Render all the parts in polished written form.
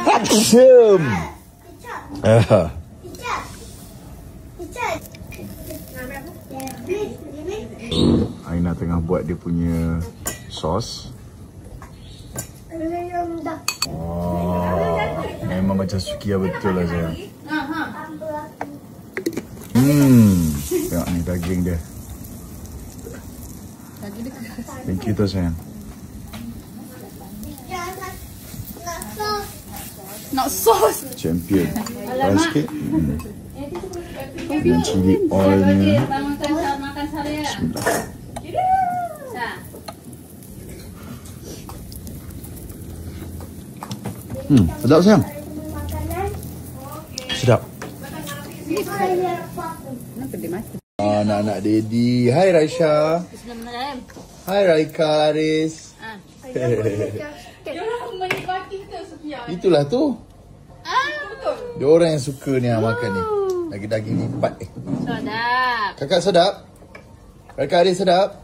Action. Aina tengah buat dia punya sos. Memang macam sukiya betul lah sayang. Tengok ni daging dia. Thank you tu sayang. Nak sos. Champion. Orang sikit. Dan cili oilnya. Bismillah. Sedap sayang. Sedap. Anak-anak Daddy. Hai Raisha. Hai Raika Aris. Itulah tu. Dia orang yang suka ni makan ni. Daging-daging lipat. Sedap. Kakak sedap? Raika Aris sedap?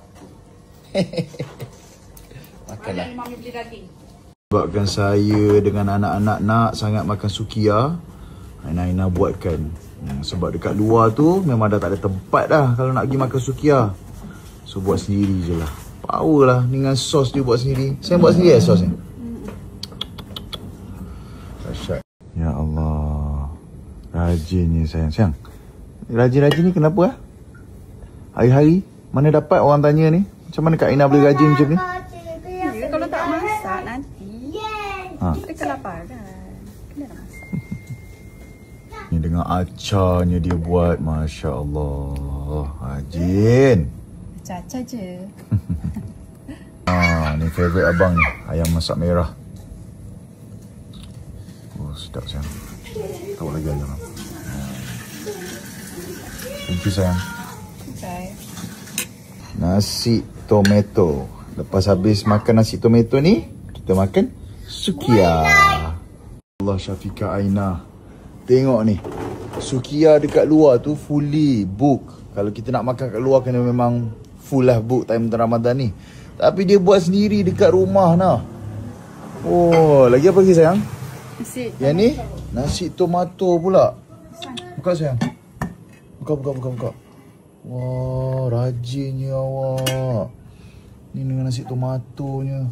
Makanlah. Sebabkan saya dengan anak-anak nak sangat makan sukiya, Aina buatkan. Sebab dekat luar tu memang dah tak ada tempat dah kalau nak pergi makan sukiya. So buat sendiri je lah. Power lah dengan sos dia buat sendiri. Saya buat sendiri sos ni. Dahsyat. Ya Allah. Rajinnya sayang. Rajin-rajin ni kenapa? Hari-hari mana dapat orang tanya ni? Macam mana Kak Aina boleh rajin macam ni? Ya, kalau tak masak nanti kita kelaparan. Kena masak. Ni dengan acarnya dia buat. Masya Allah. Rajin. Caca je. Ni favourite abang ni. Ayam masak merah. Oh, sedap sayang. Tahu lagi ayam. Thank you sayang. Okay. Nasi tomato. Lepas habis makan nasi tomato ni, kita makan sukiya. Allah Syafiqah Aina. Tengok ni. Sukiya dekat luar tu fully book. Kalau kita nak makan kat luar kena memang full lah book time Ramadan ni. Tapi dia buat sendiri dekat rumah nah. Oh, lagi apa lagi sayang? Yang ni nasi tomato pula. Buka sayang. Buka. Wah, rajinnya awak. Ni dengan nasi tomatonya.